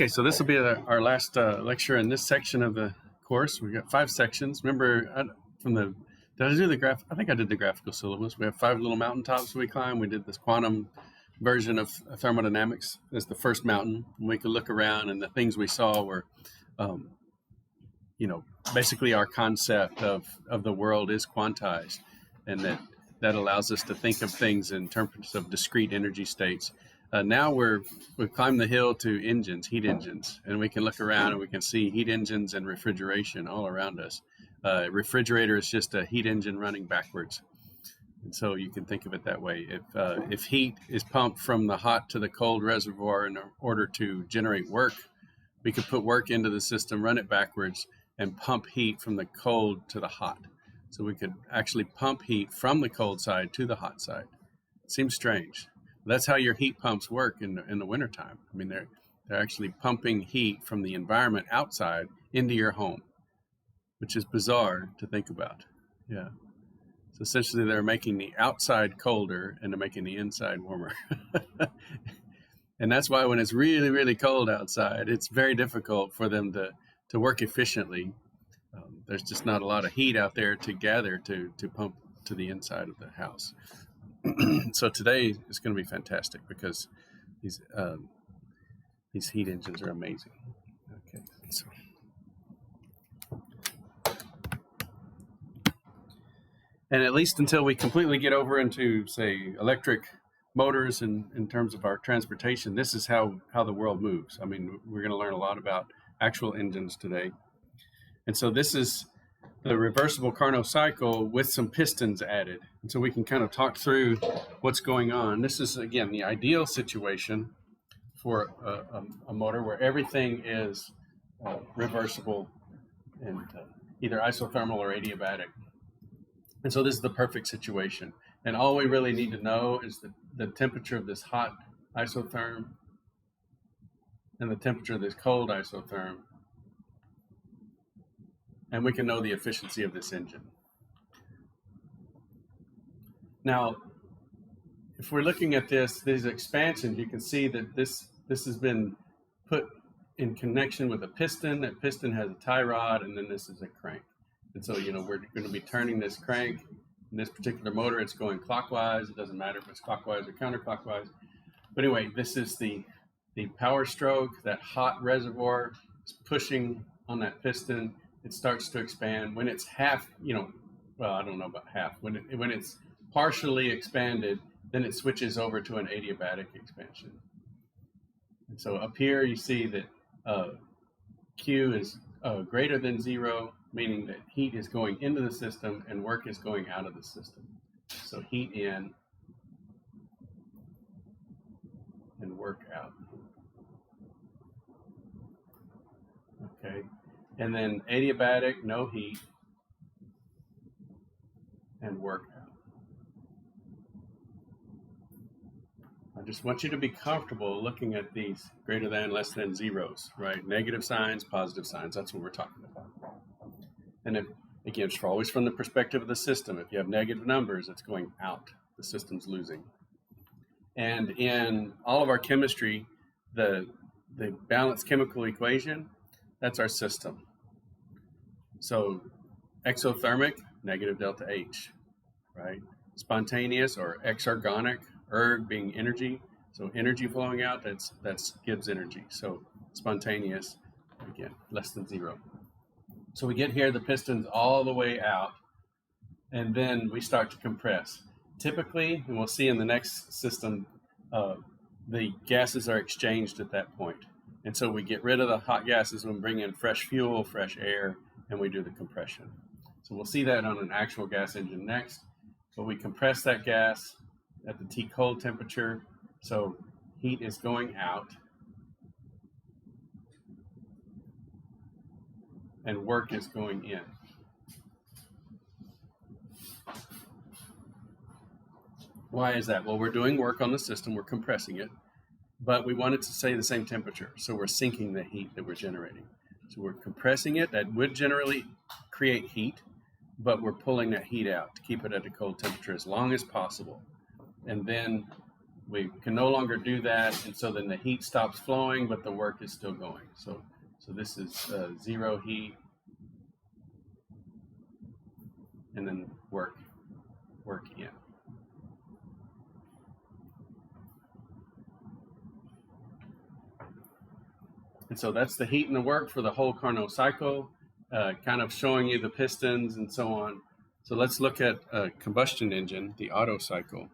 Okay, so this will be our last lecture in this section of the course. We've got 5 sections. Remember, did I do the graph? I think I did the graphical syllabus. We have 5 little mountaintops we climb. We did this quantum version of thermodynamics as the first mountain. And we could look around, and the things we saw were, basically our concept of the world is quantized, and that allows us to think of things in terms of discrete energy states. Now we've climbed the hill to engines, heat engines, and we can look around and we can see heat engines and refrigeration all around us. Refrigerator is just a heat engine running backwards. And so you can think of it that way. If heat is pumped from the hot to the cold reservoir in order to generate work, we could put work into the system, run it backwards, and pump heat from the cold to the hot. So we could actually pump heat from the cold side to the hot side. It seems strange. That's how your heat pumps work in the wintertime. I mean, they're actually pumping heat from the environment outside into your home, which is bizarre to think about. Yeah. So essentially, they're making the outside colder and they're making the inside warmer. And that's why when it's really, really cold outside, it's very difficult for them to work efficiently. There's just not a lot of heat out there to gather to pump to the inside of the house. So today is going to be fantastic because these heat engines are amazing. Okay, so and at least until we completely get over into, say, electric motors in terms of our transportation, this is how the world moves. I mean, we're going to learn a lot about actual engines today. And so this is the reversible Carnot cycle with some pistons added. And so we can kind of talk through what's going on. This is, again, the ideal situation for a motor where everything is reversible and either isothermal or adiabatic. And so this is the perfect situation. And all we really need to know is the temperature of this hot isotherm and the temperature of this cold isotherm. And we can know the efficiency of this engine. Now, if we're looking at these expansions, you can see that this has been put in connection with a piston. That piston has a tie rod, and then this is a crank. And so, we're going to be turning this crank. In this particular motor, it's going clockwise. It doesn't matter if it's clockwise or counterclockwise. But anyway, this is the power stroke. That hot reservoir is pushing on that piston. It starts to expand. When it's half, well, I don't know about half. When it's partially expanded, then it switches over to an adiabatic expansion. And so up here you see that Q is greater than 0, meaning that heat is going into the system and work is going out of the system. So heat in and work out. Okay. And then adiabatic, no heat, and work out. I just want you to be comfortable looking at these greater than, less than zeros, right? Negative signs, positive signs, that's what we're talking about. And then, again, it's always from the perspective of the system. If you have negative numbers, it's going out. The system's losing. And in all of our chemistry, the balanced chemical equation, that's our system. So exothermic, negative delta H, right? Spontaneous or exergonic, erg being energy. So energy flowing out, that's Gibbs energy. So spontaneous, again, less than 0. So we get here, the piston's all the way out, and then we start to compress. Typically, and we'll see in the next system, the gases are exchanged at that point. And so we get rid of the hot gases and bring in fresh fuel, fresh air, and we do the compression. So we'll see that on an actual gas engine next. But we compress that gas at the T cold temperature. So heat is going out and work is going in. Why is that? Well, we're doing work on the system, we're compressing it, but we want it to stay the same temperature. So we're sinking the heat that we're generating. So we're compressing it. That would generally create heat, but we're pulling that heat out to keep it at a cold temperature as long as possible. And then we can no longer do that, and so then the heat stops flowing, but the work is still going. So this is zero heat, and then work in. And so that's the heat and the work for the whole Carnot cycle, kind of showing you the pistons and so on. So let's look at a combustion engine, the Otto cycle.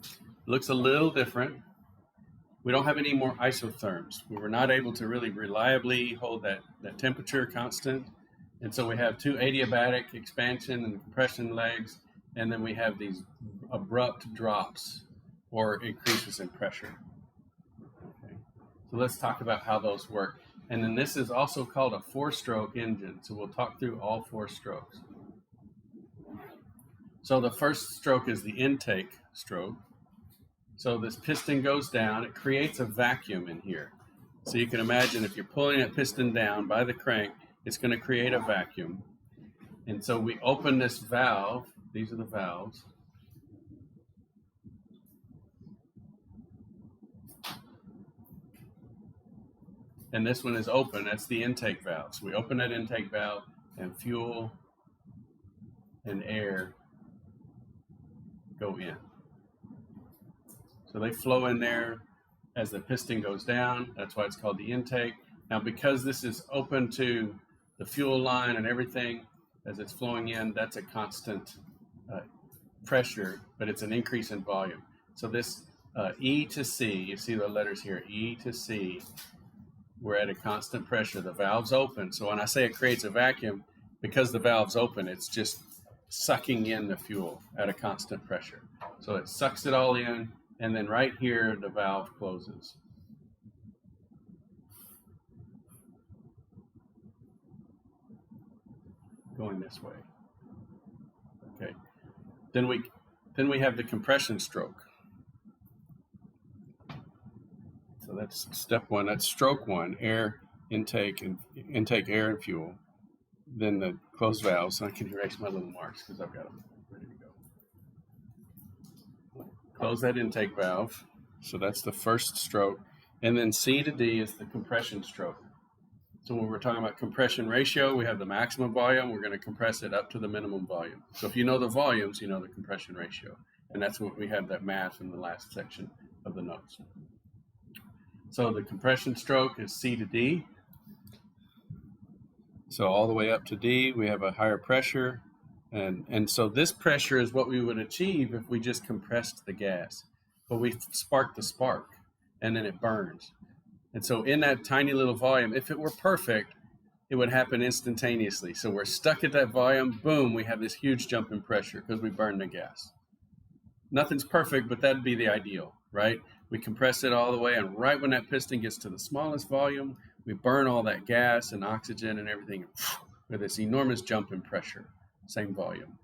It looks a little different. We don't have any more isotherms. We were not able to really reliably hold that temperature constant. And so we have two adiabatic expansion and compression legs, and then we have these abrupt drops or increases in pressure. Okay. So let's talk about how those work. And then this is also called a four-stroke engine. So we'll talk through all four strokes. So the first stroke is the intake stroke. So this piston goes down, it creates a vacuum in here. So you can imagine if you're pulling that piston down by the crank, it's going to create a vacuum. And so we open this valve, these are the valves. And this one is open, that's the intake valve. So we open that intake valve and fuel and air go in. So they flow in there as the piston goes down. That's why it's called the intake. Now, because this is open to the fuel line and everything as it's flowing in, that's a constant pressure, but it's an increase in volume. So this E to C, you see the letters here, E to C, we're at a constant pressure. The valve's open. So when I say it creates a vacuum, because the valve's open, it's just sucking in the fuel at a constant pressure. So it sucks it all in. And then right here, the valve closes. Going this way. Okay. Then we have the compression stroke. So that's step one. That's stroke one, air intake and intake air and fuel. Then the closed valves. So I can erase my little marks because I've got them ready to go. Close that intake valve. So that's the first stroke. And then C to D is the compression stroke. So when we're talking about compression ratio, we have the maximum volume. We're going to compress it up to the minimum volume. So if you know the volumes, you know the compression ratio. And that's what we have that math in the last section of the notes. So the compression stroke is C to D. So all the way up to D, we have a higher pressure. And so this pressure is what we would achieve if we just compressed the gas. But we spark the spark, and then it burns. And so in that tiny little volume, if it were perfect, it would happen instantaneously. So we're stuck at that volume, boom, we have this huge jump in pressure because we burned the gas. Nothing's perfect, but that'd be the ideal, right? We compress it all the way, and right when that piston gets to the smallest volume, we burn all that gas and oxygen and everything with this enormous jump in pressure, same volume.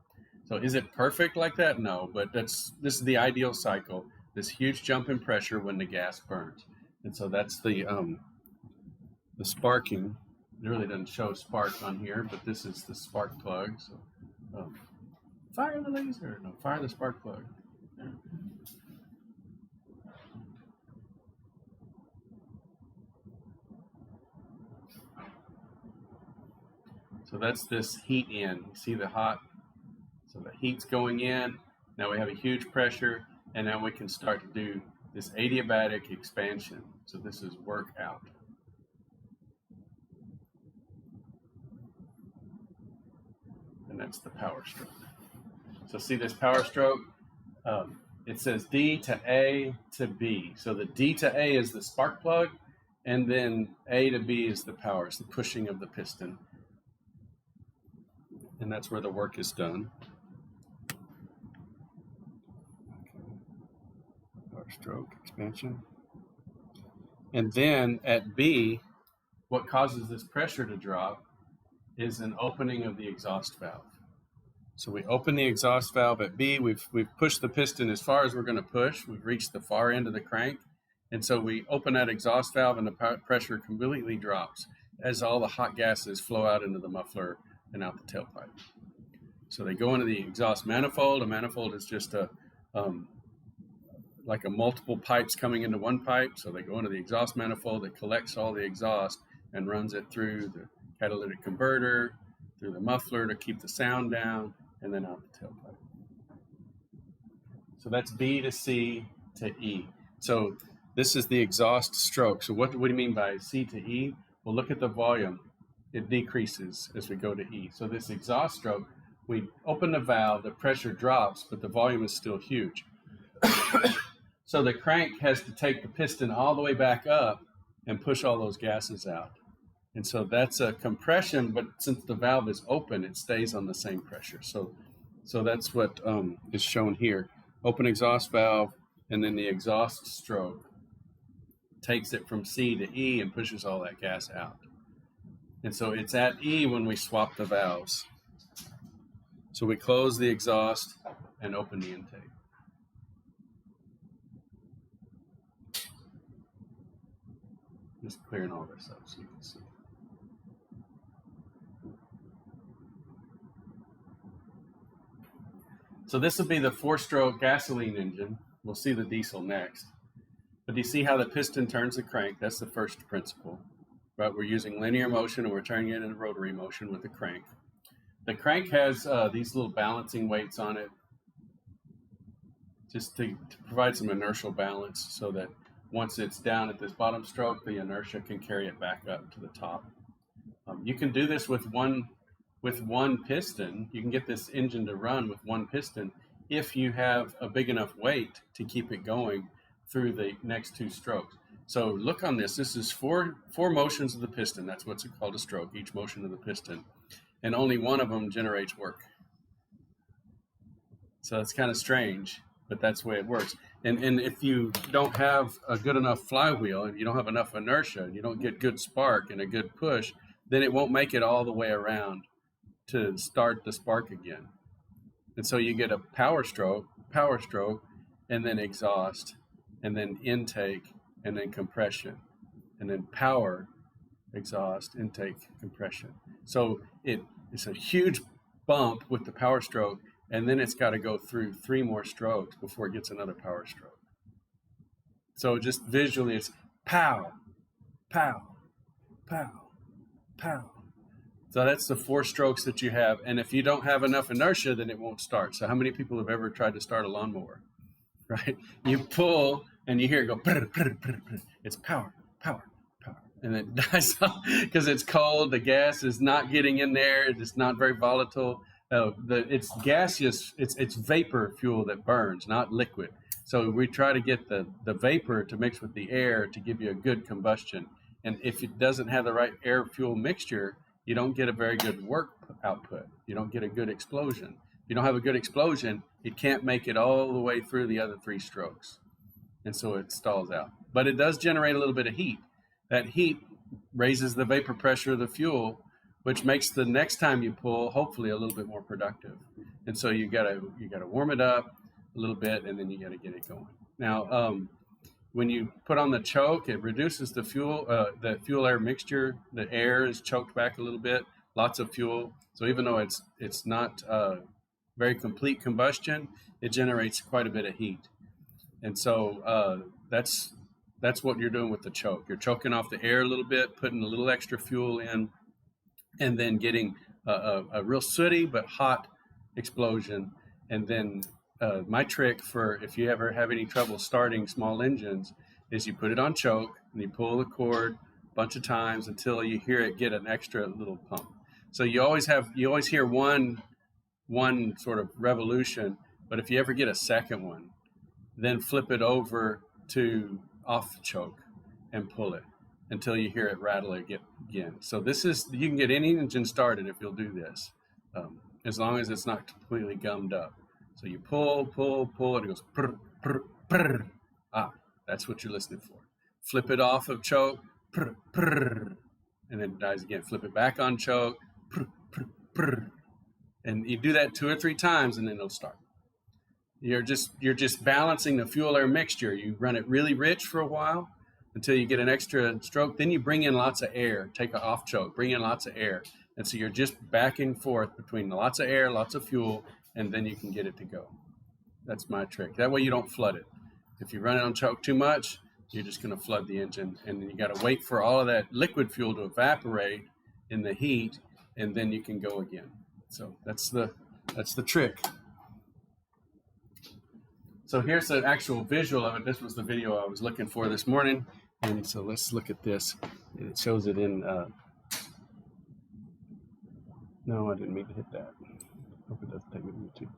So is it perfect like that? No, but this is the ideal cycle, this huge jump in pressure when the gas burns. And so that's the sparking. It really doesn't show spark on here, but this is the spark plug. So fire the laser, no, fire the spark plug. There. So that's this heat in. You see the hot, so the heat's going in. Now we have a huge pressure, and now we can start to do this adiabatic expansion. So this is work out. And that's the power stroke. So see this power stroke? It says D to A to B. So the D to A is the spark plug, and then A to B is the power. It's the pushing of the piston. And that's where the work is done. Power stroke, expansion. And then at B, what causes this pressure to drop is an opening of the exhaust valve. So we open the exhaust valve at B. We've pushed the piston as far as we're going to push. We've reached the far end of the crank. And so we open that exhaust valve, and the pressure completely drops as all the hot gases flow out into the muffler and out the tailpipe. So they go into the exhaust manifold. A manifold is just a like a multiple pipes coming into one pipe. So they go into the exhaust manifold that collects all the exhaust and runs it through the catalytic converter, through the muffler to keep the sound down, and then out the tailpipe. So that's B to C to E. So this is the exhaust stroke. So what do you mean by C to E? Well, look at the volume. It decreases as we go to E. So this exhaust stroke, we open the valve, the pressure drops, but the volume is still huge. So the crank has to take the piston all the way back up and push all those gases out. And so that's a compression, but since the valve is open, it stays on the same pressure. So that's what is shown here. Open exhaust valve, and then the exhaust stroke takes it from C to E and pushes all that gas out. And so it's at E when we swap the valves. So we close the exhaust and open the intake. Just clearing all this up so you can see. So this will be the 4-stroke gasoline engine. We'll see the diesel next. But do you see how the piston turns the crank? That's the first principle. But we're using linear motion and we're turning it into rotary motion with the crank. The crank has these little balancing weights on it just to provide some inertial balance so that once it's down at this bottom stroke, the inertia can carry it back up to the top. You can do this with one piston. You can get this engine to run with one piston if you have a big enough weight to keep it going through the next 2 strokes. So look on this. This is four motions of the piston. That's what's called a stroke, each motion of the piston. And only one of them generates work. So it's kind of strange, but that's the way it works. And if you don't have a good enough flywheel, and you don't have enough inertia, and you don't get good spark and a good push, then it won't make it all the way around to start the spark again. And so you get a power stroke, and then exhaust, and then intake, and then compression, and then power, exhaust, intake, compression. So it's a huge bump with the power stroke, and then it's got to go through 3 more strokes before it gets another power stroke. So just visually, it's pow, pow, pow, pow. So that's the 4 strokes that you have. And if you don't have enough inertia, then it won't start. So how many people have ever tried to start a lawnmower, right? You pull and you hear it go, brr, brr, brr, brr. It's power, power, power. And it dies off because it's cold. The gas is not getting in there. It's not very volatile. It's gaseous. It's vapor fuel that burns, not liquid. So we try to get the vapor to mix with the air to give you a good combustion. And if it doesn't have the right air fuel mixture, you don't get a very good work output. You don't get a good explosion. If you don't have a good explosion, it can't make it all the way through the other 3 strokes. And so it stalls out. But it does generate a little bit of heat. That heat raises the vapor pressure of the fuel, which makes the next time you pull, hopefully, a little bit more productive. And so you gotta warm it up a little bit, and then you gotta get it going. Now, when you put on the choke, it reduces the fuel air mixture. The air is choked back a little bit. Lots of fuel. So even though it's not very complete combustion, it generates quite a bit of heat. And so that's what you're doing with the choke. You're choking off the air a little bit, putting a little extra fuel in, and then getting a real sooty but hot explosion. And then my trick for if you ever have any trouble starting small engines is you put it on choke and you pull the cord a bunch of times until you hear it get an extra little pump. So you always hear one sort of revolution, but if you ever get a second one, then flip it over to off the choke and pull it until you hear it rattle again. So you can get any engine started if you'll do this, as long as it's not completely gummed up. So you pull, and it goes prr, prr, prr. That's what you're listening for. Flip it off of choke, prr, prr, and then it dies again. Flip it back on choke, prr, prr, prr. And you do that 2 or 3 times, and then it'll start. You're just balancing the fuel air mixture. You run it really rich for a while until you get an extra stroke. Then you bring in lots of air. Take it off choke. Bring in lots of air. And so you're just back and forth between lots of air, lots of fuel, and then you can get it to go. That's my trick. That way you don't flood it. If you run it on choke too much, you're just going to flood the engine, and then you got to wait for all of that liquid fuel to evaporate in the heat, and then you can go again. So that's the trick. So here's the actual visual of it. This was the video I was looking for this morning, and so let's look at this. It shows it in. No, I didn't mean to hit that. Hope it doesn't take me to YouTube.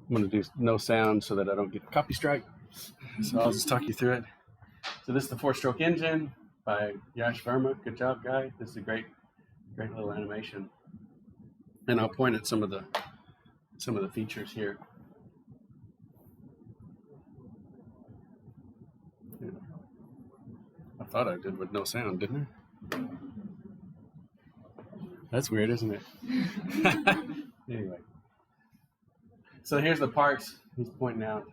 I'm going to do no sound so that I don't get a copy strike. So I'll just talk you through it. So this is the 4-stroke engine by Yash Verma. Good job, guy. This is a great little animation. And I'll point at some of the features here. I thought I did with no sound, didn't I? That's weird, isn't it? Anyway. So here's the parts he's pointing out.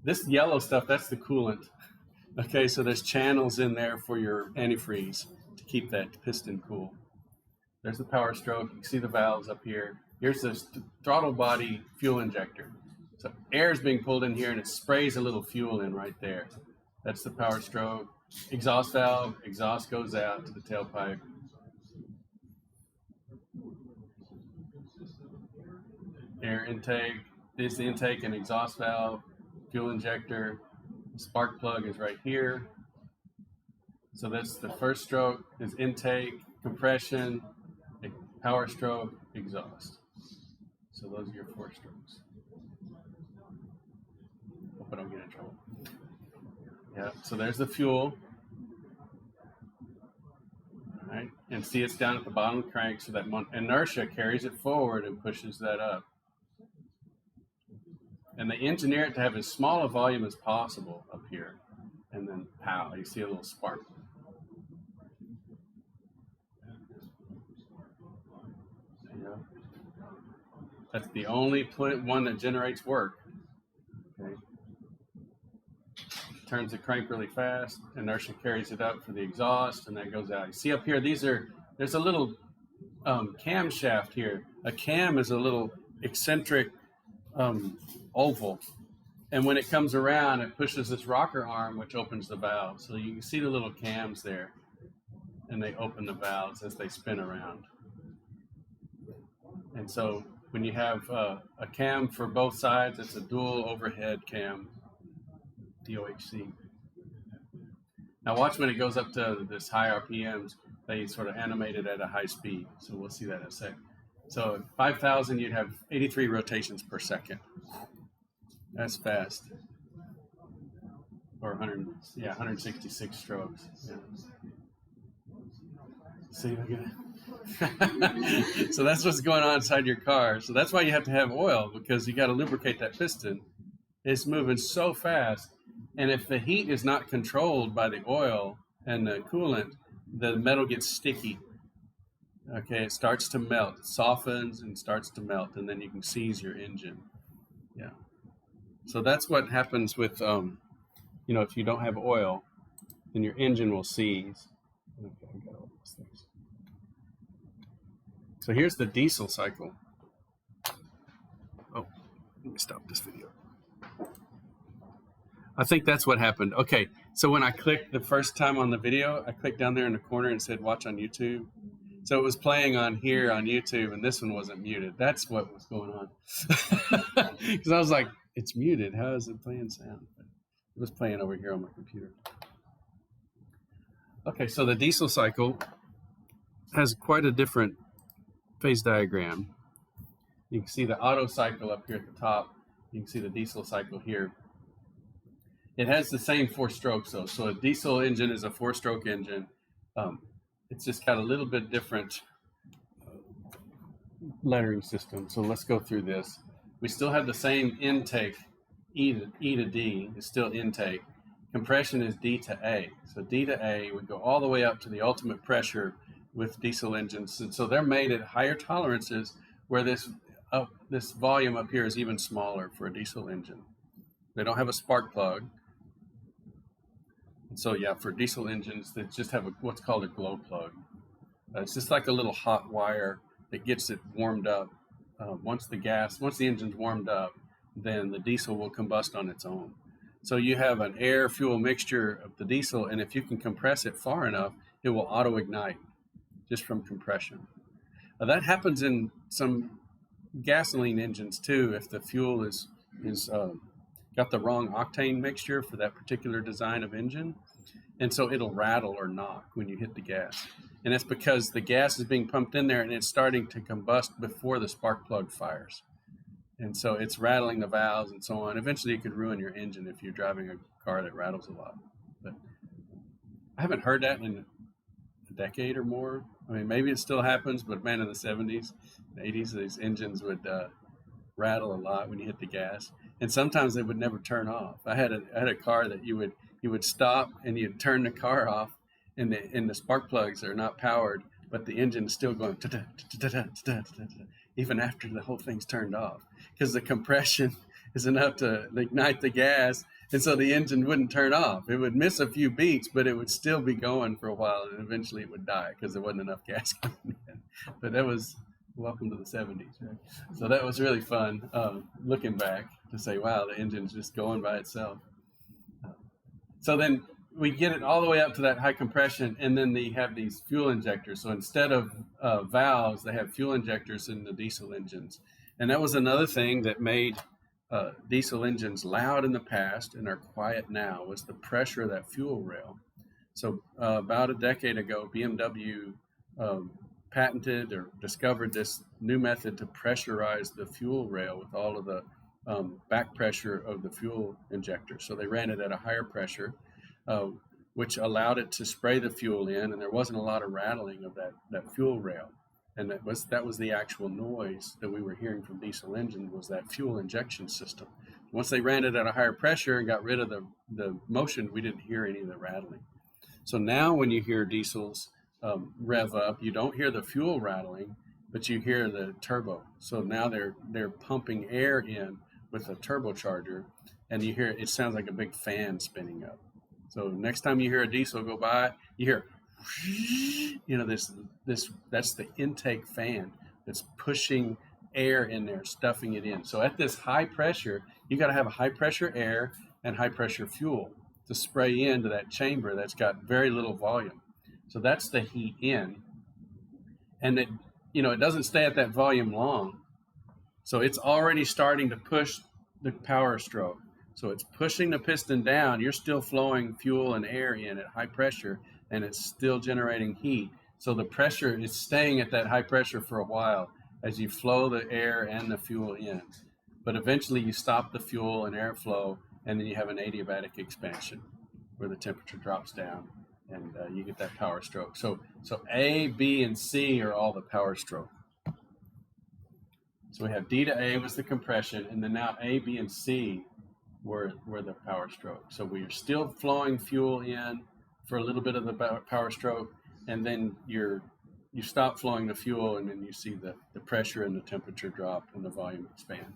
This yellow stuff, that's the coolant. Okay, so there's channels in there for your antifreeze to keep that piston cool. There's the power stroke. You can see the valves up here. Here's the throttle body fuel injector. So air is being pulled in here, and it sprays a little fuel in right there. That's the power stroke. Exhaust valve, exhaust goes out to the tailpipe. Air intake, this is the intake and exhaust valve, fuel injector. Spark plug is right here. So that's the first stroke is intake, compression, power stroke, exhaust. So those are your 4 strokes. Hope I don't get in trouble. Yeah, so there's the fuel. All right, and see it's down at the bottom of the crank, so that inertia carries it forward and pushes that up. And they engineer it to have as small a volume as possible up here. And then, pow, you see a little spark. Yeah. That's the only one that generates work. Okay. Turns the crank really fast. Inertia carries it up for the exhaust, and that goes out. You see up here, there's a little camshaft here. A cam is a little eccentric oval, and when it comes around, it pushes this rocker arm, which opens the valve. So you can see the little cams there, and they open the valves as they spin around. And so when you have a cam for both sides, it's a dual overhead cam, DOHC. Now watch when it goes up to this high RPMs, they sort of animate it at a high speed. So we'll see that in a sec. So at 5,000, you'd have 83 rotations per second. That's fast. Or 166 strokes. Yeah. See, so that's what's going on inside your car. So that's why you have to have oil, because you got to lubricate that piston. It's moving so fast, and if the heat is not controlled by the oil and the coolant, the metal gets sticky. Okay, it starts to melt, it softens and starts to melt, and then you can seize your engine. Yeah. So that's what happens with, if you don't have oil, then your engine will seize. Okay, I got all those things. So here's the diesel cycle. Oh, let me stop this video. I think that's what happened. Okay, so when I clicked the first time on the video, I clicked down there in the corner and said watch on YouTube. So it was playing on here on YouTube, and this one wasn't muted. That's what was going on. Because I was like, it's muted. How is it playing sound? But it was playing over here on my computer. Okay, so the diesel cycle has quite a different phase diagram. You can see the Otto cycle up here at the top. You can see the diesel cycle here. It has the same 4 strokes, though. So a diesel engine is a 4-stroke engine. It's just got a little bit different lettering system. So let's go through this. We still have the same intake, E to D is still intake. Compression is D to A. So D to A would go all the way up to the ultimate pressure with diesel engines. And so they're made at higher tolerances where this volume up here is even smaller for a diesel engine. They don't have a spark plug. And so yeah, for diesel engines, they just have what's called a glow plug. It's just like a little hot wire that gets it warmed up. Once the engine's warmed up, then the diesel will combust on its own. So you have an air-fuel mixture of the diesel, and if you can compress it far enough, it will auto-ignite just from compression. That happens in some gasoline engines too. If the fuel is got the wrong octane mixture for that particular design of engine, and so it'll rattle or knock when you hit the gas. And that's because the gas is being pumped in there and it's starting to combust before the spark plug fires. And so it's rattling the valves and so on. Eventually it could ruin your engine if you're driving a car that rattles a lot. But I haven't heard that in a decade or more. I mean, maybe it still happens, but man, in the 70s, the 80s, these engines would rattle a lot when you hit the gas. And sometimes they would never turn off. I had a car that you would stop and you'd turn the car off, and the spark plugs are not powered, but the engine is still going even after the whole thing's turned off, because the compression is enough to ignite the gas, and so the engine wouldn't turn off. It would miss a few beats, but it would still be going for a while, and eventually it would die because there wasn't enough gas coming in. But that was welcome to the 70s, right? So that was really fun looking back to say, wow, the engine's just going by itself. So then we get it all the way up to that high compression, and then they have these fuel injectors. So instead of valves, they have fuel injectors in the diesel engines. And that was another thing that made diesel engines loud in the past and are quiet now, was the pressure of that fuel rail. So about a decade ago, BMW patented or discovered this new method to pressurize the fuel rail with all of the back pressure of the fuel injector. So they ran it at a higher pressure, which allowed it to spray the fuel in, and there wasn't a lot of rattling of that fuel rail. And that was the actual noise that we were hearing from diesel engine, was that fuel injection system. Once they ran it at a higher pressure and got rid of the motion, we didn't hear any of the rattling. So now when you hear diesels rev up, you don't hear the fuel rattling, but you hear the turbo. So now they're pumping air in with a turbocharger, and you hear it sounds like a big fan spinning up. So next time you hear a diesel go by, you hear, that's the intake fan that's pushing air in there, stuffing it in. So at this high pressure, you got to have a high pressure air and high pressure fuel to spray into that chamber that's got very little volume. So that's the heat in, and it doesn't stay at that volume long. So it's already starting to push the power stroke. So it's pushing the piston down. You're still flowing fuel and air in at high pressure, and it's still generating heat. So the pressure is staying at that high pressure for a while as you flow the air and the fuel in. But eventually you stop the fuel and air flow, and then you have an adiabatic expansion where the temperature drops down, and you get that power stroke. So A, B, and C are all the power stroke. So we have D to A was the compression, and then now A, B, and C were the power stroke. So we are still flowing fuel in for a little bit of the power stroke, and then you stop flowing the fuel, and then you see the pressure and the temperature drop and the volume expand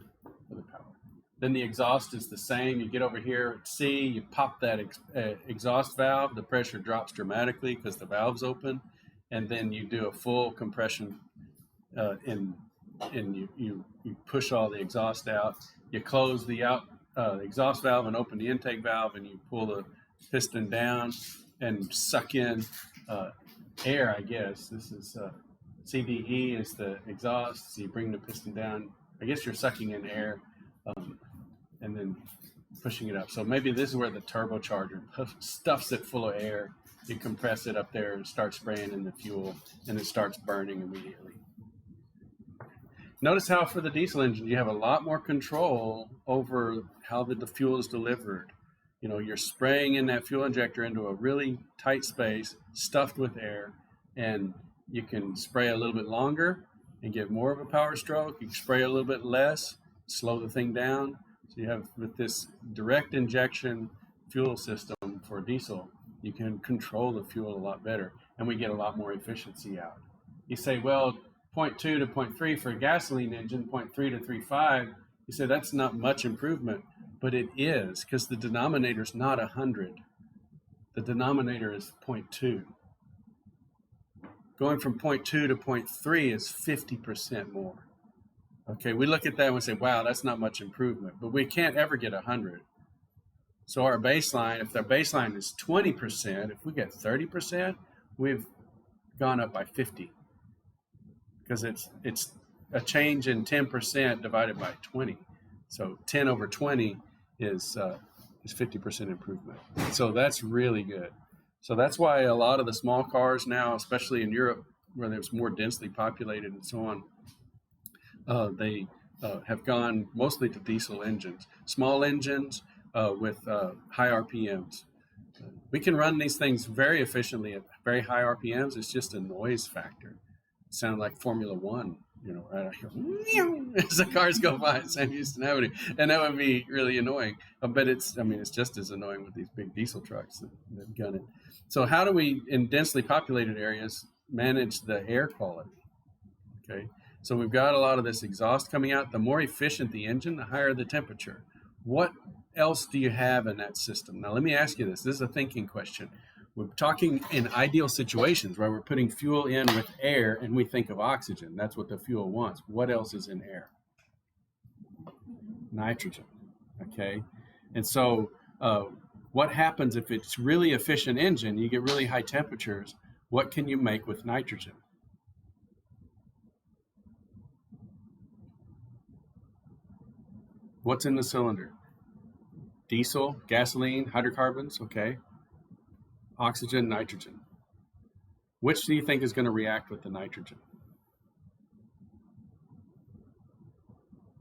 for the power. Then the exhaust is the same. You get over here at C, you pop that exhaust valve, the pressure drops dramatically because the valve's open, and then you do a full compression and you push all the exhaust out. You close the exhaust valve and open the intake valve, and you pull the piston down and suck in air, I guess. This is CDE is the exhaust, so you bring the piston down. I guess you're sucking in air and then pushing it up. So maybe this is where the turbocharger stuffs it full of air. You compress it up there and start spraying in the fuel, and it starts burning immediately. Notice how for the diesel engine, you have a lot more control over how the fuel is delivered. You're spraying in that fuel injector into a really tight space, stuffed with air, and you can spray a little bit longer and get more of a power stroke. You can spray a little bit less, slow the thing down. So you have, with this direct injection fuel system for diesel, you can control the fuel a lot better, and we get a lot more efficiency out. You say, well, 0.2 to 0.3 for a gasoline engine, 0.3 to 3.5, you say that's not much improvement, but it is, because the denominator is not 100. The denominator is 0.2. Going from 0.2 to 0.3 is 50% more. Okay, we look at that and we say, wow, that's not much improvement, but we can't ever get 100. So our baseline, if our baseline is 20%, if we get 30%, we've gone up by 50, because it's a change in 10% divided by 20. So 10 over 20 is 50% improvement. So that's really good. So that's why a lot of the small cars now, especially in Europe, where there's more densely populated and so on, they have gone mostly to diesel engines, small engines with high RPMs. We can run these things very efficiently at very high RPMs. It's just a noise factor. It sounds like Formula One, right out here, as the cars go by San Houston Avenue, and that would be really annoying. But it's just as annoying with these big diesel trucks that gun it. So how do we, in densely populated areas, manage the air quality? Okay, so we've got a lot of this exhaust coming out. The more efficient the engine, the higher the temperature. What else do you have in that system? Now, let me ask you this. This is a thinking question. We're talking in ideal situations where we're putting fuel in with air and we think of oxygen. That's what the fuel wants. What else is in air? Nitrogen. Okay. And so what happens if it's really efficient engine, you get really high temperatures, what can you make with nitrogen? What's in the cylinder? Diesel, gasoline, hydrocarbons, okay. Oxygen, nitrogen. Which do you think is going to react with the nitrogen?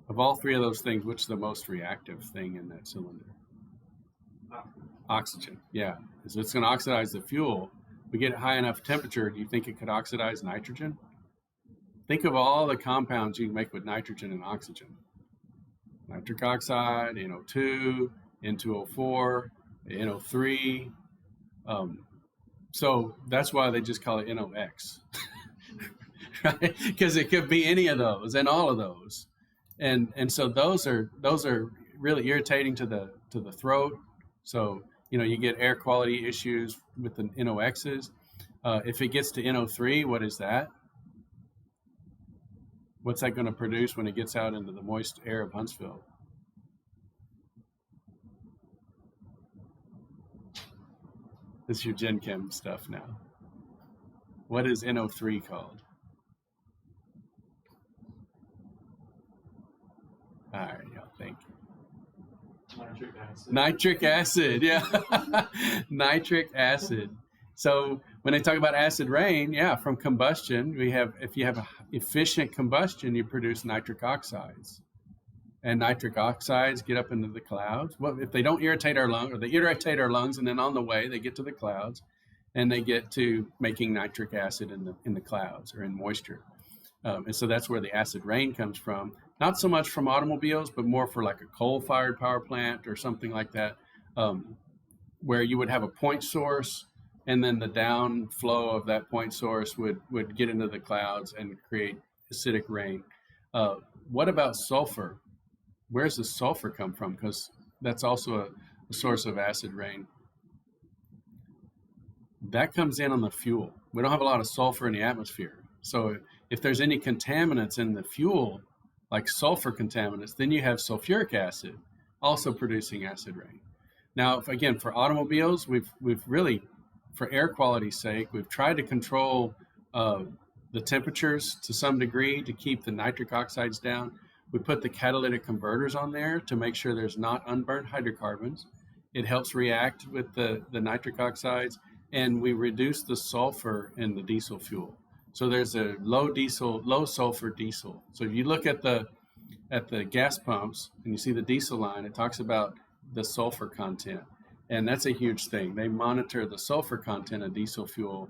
Of all three of those things, which is the most reactive thing in that cylinder? Oxygen, yeah. So it's going to oxidize the fuel. We get high enough temperature, do you think it could oxidize nitrogen? Think of all the compounds you can make with nitrogen and oxygen. Nitric oxide, NO2, N2O4, NO3. So that's why they just call it NOx, right? Because it could be any of those and all of those, and so those are really irritating to the throat. So you get air quality issues with the NOx's. If it gets to NO3, what is that? What's that going to produce when it gets out into the moist air of Huntsville? This is your Gen Chem stuff now. What is NO3 called? All right, y'all think. Nitric acid. Nitric acid, yeah. Nitric acid. So when they talk about acid rain, yeah, from combustion, if you have efficient combustion, you produce nitric oxides. And nitric oxides get up into the clouds. Well, if they don't irritate our lungs, or they irritate our lungs, and then on the way they get to the clouds, and they get to making nitric acid in the clouds or in moisture. And so that's where the acid rain comes from. Not so much from automobiles, but more for like a coal-fired power plant or something like that, where you would have a point source, and then the downflow of that point source would get into the clouds and create acidic rain. What about sulfur? Where's the sulfur come from? Because that's also a source of acid rain. That comes in on the fuel. We don't have a lot of sulfur in the atmosphere. So if there's any contaminants in the fuel, like sulfur contaminants, then you have sulfuric acid also producing acid rain. Now, again, for automobiles, we've really, for air quality's sake, we've tried to control the temperatures to some degree to keep the nitric oxides down. We put the catalytic converters on there to make sure there's not unburnt hydrocarbons. It helps react with the nitric oxides, and we reduce the sulfur in the diesel fuel. So there's a low sulfur diesel. So if you look at the gas pumps and you see the diesel line, it talks about the sulfur content, and that's a huge thing. They monitor the sulfur content of diesel fuel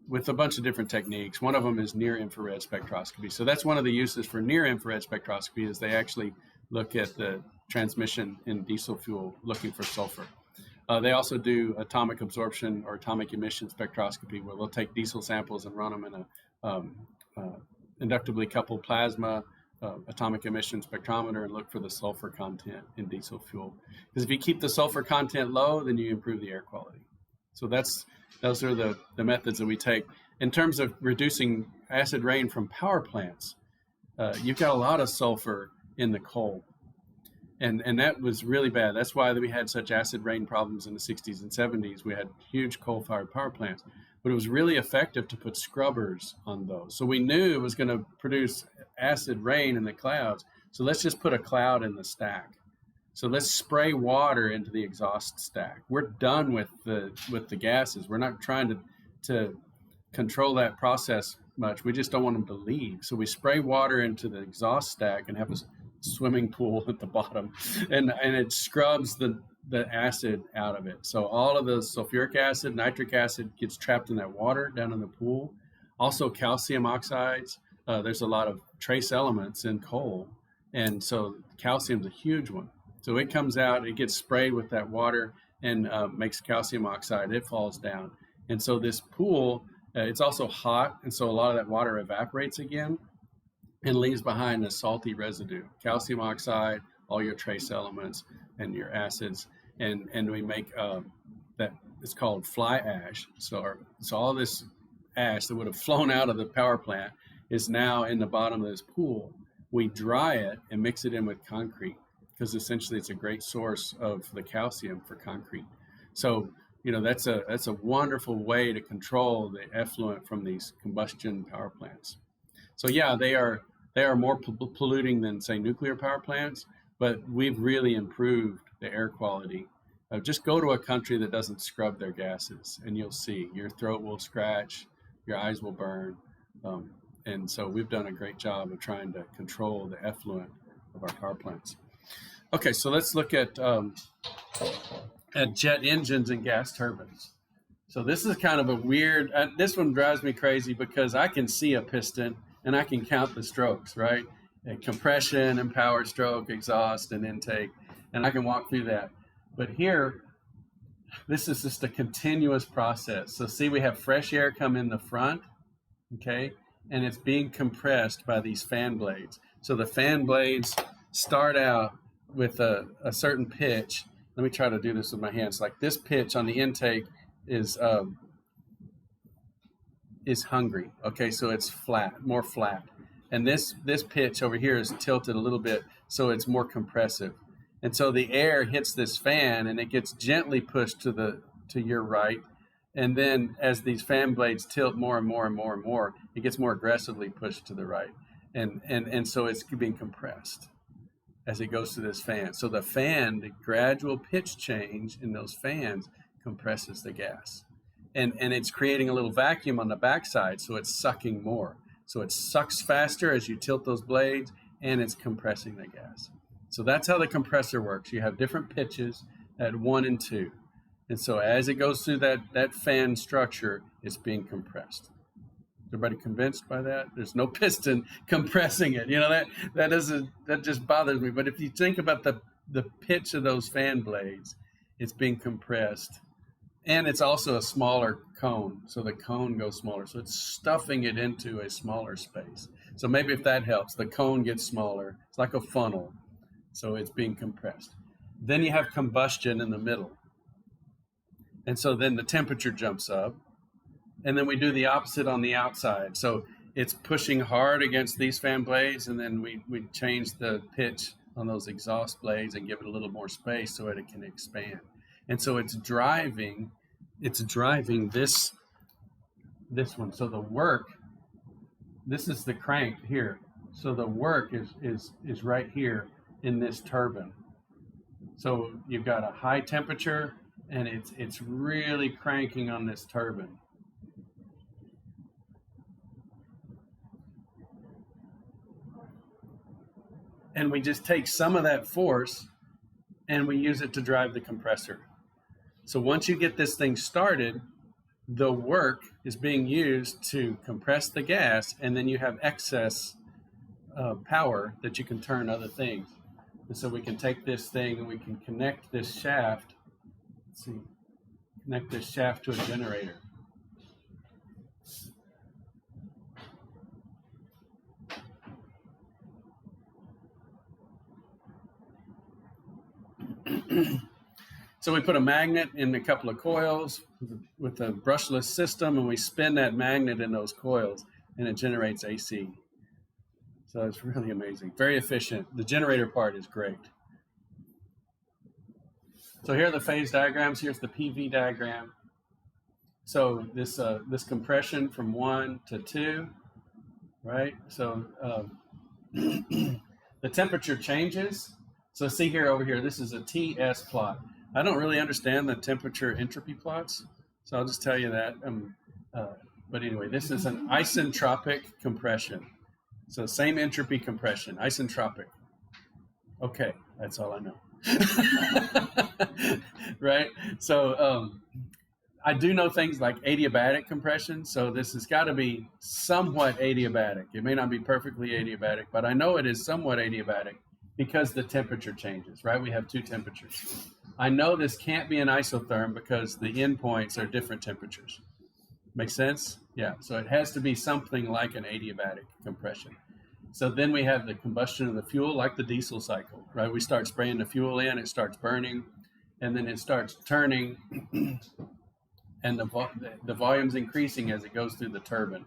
with a bunch of different techniques. One of them is near-infrared spectroscopy. So that's one of the uses for near-infrared spectroscopy, is they actually look at the transmission in diesel fuel looking for sulfur. They also do atomic absorption or atomic emission spectroscopy, where they'll take diesel samples and run them in a inductively coupled plasma atomic emission spectrometer and look for the sulfur content in diesel fuel. Because if you keep the sulfur content low, then you improve the air quality. So those are the methods that we take. in terms of reducing acid rain from power plants, you've got a lot of sulfur in the coal. And that was really bad. That's why we had such acid rain problems in the 60s and 70s. We had huge coal-fired power plants. But it was really effective to put scrubbers on those. So we knew it was going to produce acid rain in the clouds. So let's just put a cloud in the stack. So let's spray water into the exhaust stack. We're done with the gases. We're not trying to control that process much. We just don't want them to leave. So we spray water into the exhaust stack and have a swimming pool at the bottom, and it scrubs the acid out of it. So all of the sulfuric acid, nitric acid gets trapped in that water down in the pool. Also calcium oxides. There's a lot of trace elements in coal, and so calcium's a huge one. So it comes out, it gets sprayed with that water and makes calcium oxide. It falls down. And so this pool, it's also hot, and so a lot of that water evaporates again and leaves behind a salty residue, calcium oxide, all your trace elements and your acids. And we make that, it's called fly ash. So all this ash that would have flown out of the power plant is now in the bottom of this pool. We dry it and mix it in with concrete, because essentially it's a great source of the calcium for concrete. So, that's a wonderful way to control the effluent from these combustion power plants. So yeah, they are more polluting than, say, nuclear power plants, but we've really improved the air quality. Just go to a country that doesn't scrub their gases, and you'll see your throat will scratch, your eyes will burn. And so we've done a great job of trying to control the effluent of our power plants. Okay, so let's look at jet engines and gas turbines. So this is kind of a weird, this one drives me crazy because I can see a piston and I can count the strokes, right? And compression and power stroke, exhaust and intake, and I can walk through that. But here, this is just a continuous process. So see, we have fresh air come in the front, okay? And it's being compressed by these fan blades. So the fan blades start out with a certain pitch. Let me try to do this with my hands. Like this pitch on the intake is hungry. Okay, so it's flat, more flat. And this pitch over here is tilted a little bit, so it's more compressive. And so the air hits this fan and it gets gently pushed to your right. And then as these fan blades tilt more and more and more and more, it gets more aggressively pushed to the right. And so it's being compressed as it goes to this fan. So the fan, the gradual pitch change in those fans compresses the gas. And it's creating a little vacuum on the backside, so it's sucking more. So it sucks faster as you tilt those blades, and it's compressing the gas. So that's how the compressor works. You have different pitches at 1 and 2. And so as it goes through that fan structure, it's being compressed. Is everybody convinced by that? There's no piston compressing it. That just bothers me. But if you think about the pitch of those fan blades, it's being compressed. And it's also a smaller cone. So the cone goes smaller. So it's stuffing it into a smaller space. So maybe if that helps, the cone gets smaller. It's like a funnel. So it's being compressed. Then you have combustion in the middle. And so then the temperature jumps up. And then we do the opposite on the outside. So it's pushing hard against these fan blades, and then we change the pitch on those exhaust blades and give it a little more space so that it can expand. And so it's driving this one. So the work, this is the crank here. So the work is right here in this turbine. So you've got a high temperature, and it's really cranking on this turbine. And we just take some of that force and we use it to drive the compressor. So once you get this thing started, the work is being used to compress the gas, and then you have excess power that you can turn other things. And so we can take this thing and we can connect this shaft, connect this shaft to a generator. So we put a magnet in a couple of coils with a brushless system, and we spin that magnet in those coils, and it generates AC. So it's really amazing, very efficient. The generator part is great. So here are the phase diagrams. Here's the PV diagram. So this compression from 1 to 2, right? So the temperature changes. So see here over here, this is a TS plot. I don't really understand the temperature entropy plots, so I'll just tell you that. But anyway, this is an isentropic compression. So same entropy compression, isentropic. Okay, that's all I know. Right? So I do know things like adiabatic compression, so this has got to be somewhat adiabatic. It may not be perfectly adiabatic, but I know it is somewhat adiabatic because the temperature changes, right? We have two temperatures. I know this can't be an isotherm because the endpoints are different temperatures. Make sense? Yeah, so it has to be something like an adiabatic compression. So then we have the combustion of the fuel, like the diesel cycle, right? We start spraying the fuel in, it starts burning, and then it starts turning, and the volume's increasing as it goes through the turbine,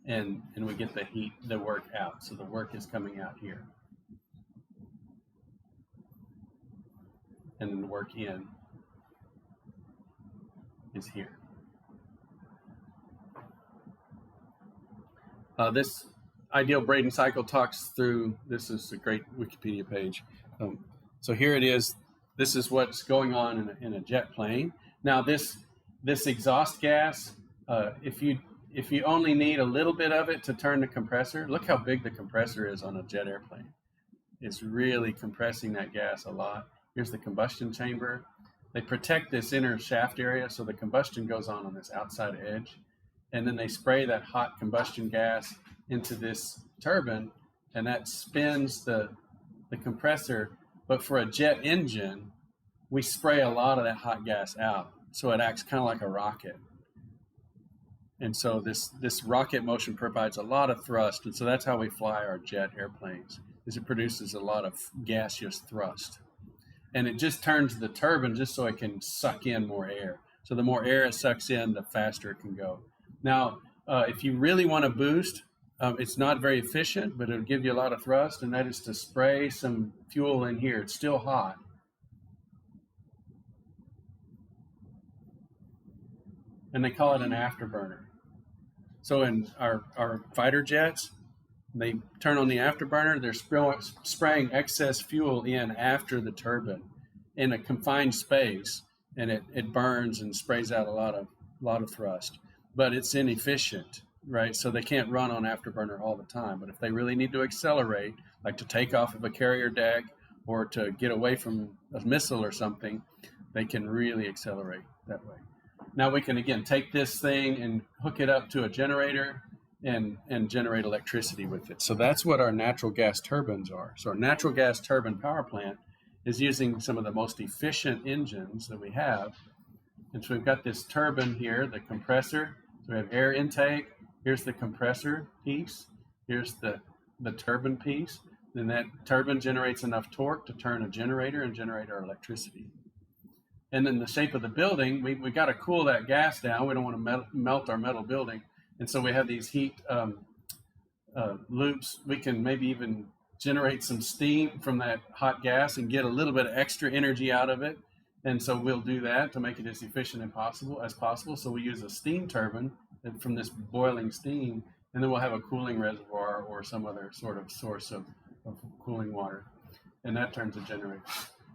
and we get the heat, the work out. So the work is coming out here. And then the work in is here. This ideal Brayton cycle talks through, this is a great Wikipedia page. So here it is. This is what's going on in a jet plane. Now this exhaust gas, if you only need a little bit of it to turn the compressor, look how big the compressor is on a jet airplane. It's really compressing that gas a lot. Here's the combustion chamber. They protect this inner shaft area, so the combustion goes on this outside edge. And then they spray that hot combustion gas into this turbine, and that spins the compressor. But for a jet engine, we spray a lot of that hot gas out, so it acts kind of like a rocket. And so this rocket motion provides a lot of thrust, and so that's how we fly our jet airplanes, is it produces a lot of gaseous thrust. And it just turns the turbine just so it can suck in more air. So the more air it sucks in, the faster it can go. Now, if you really want to boost, it's not very efficient, but it'll give you a lot of thrust, and that is to spray some fuel in here. It's still hot. And they call it an afterburner. So in our fighter jets, they turn on the afterburner, they're spraying excess fuel in after the turbine in a confined space, and it burns and sprays out a lot of thrust. But it's inefficient, right? So they can't run on afterburner all the time. But if they really need to accelerate, like to take off of a carrier deck or to get away from a missile or something, they can really accelerate that way. Now we can, again, take this thing and hook it up to a generator and generate electricity with it. So that's what our natural gas turbines are. So our natural gas turbine power plant is using some of the most efficient engines that we have. And so we've got this turbine here, the compressor. So we have air intake. Here's the compressor piece. Here's the turbine piece. Then that turbine generates enough torque to turn a generator and generate our electricity. And then the shape of the building, we got to cool that gas down. We don't want to melt our metal building. And so we have these heat loops. We can maybe even generate some steam from that hot gas and get a little bit of extra energy out of it. And so we'll do that to make it as efficient as possible. So we use a steam turbine from this boiling steam, and then we'll have a cooling reservoir or some other sort of source of cooling water. And that turns a generator.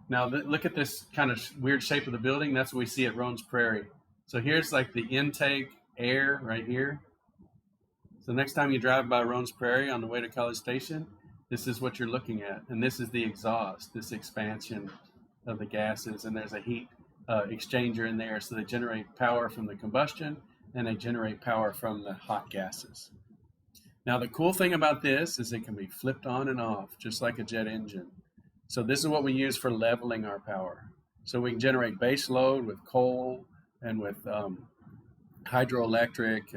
Now look at this kind of weird shape of the building. That's what we see at Roan's Prairie. So here's like the intake air right here. So next time you drive by Roan's Prairie on the way to College Station, this is what you're looking at. And this is the exhaust, this expansion of the gases. And there's a heat exchanger in there. So they generate power from the combustion and they generate power from the hot gases. Now the cool thing about this is it can be flipped on and off, just like a jet engine. So this is what we use for leveling our power. So we can generate base load with coal and with hydroelectric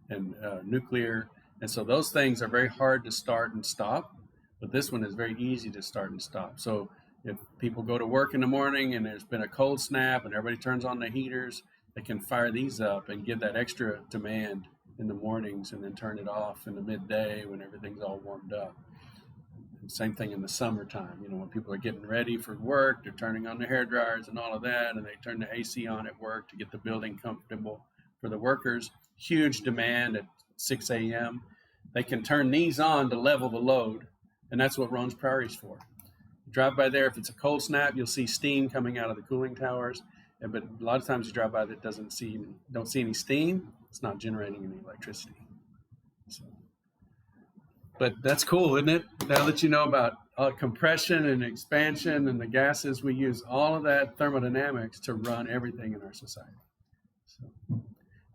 and nuclear. And so those things are very hard to start and stop, but this one is very easy to start and stop. So if people go to work in the morning and there's been a cold snap and everybody turns on the heaters, they can fire these up and give that extra demand in the mornings and then turn it off in the midday when everything's all warmed up. And same thing in the summertime, when people are getting ready for work, they're turning on the hair dryers and all of that, and they turn the AC on at work to get the building comfortable for the workers. Huge demand at 6 a.m. They can turn these on to level the load, and that's what Roan's Prairie's for. Drive by there, if it's a cold snap, you'll see steam coming out of the cooling towers. But a lot of times you drive by that don't see any steam. It's not generating any electricity. So, but that's cool, isn't it? Now that you know about compression and expansion and the gases, we use all of that thermodynamics to run everything in our society. So,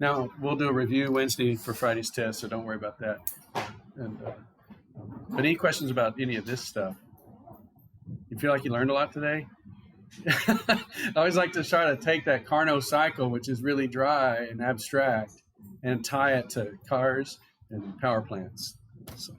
now we'll do a review Wednesday for Friday's test, so don't worry about that. And but any questions about any of this stuff? You feel like you learned a lot today? I always like to try to take that Carnot cycle, which is really dry and abstract, and tie it to cars and power plants. So.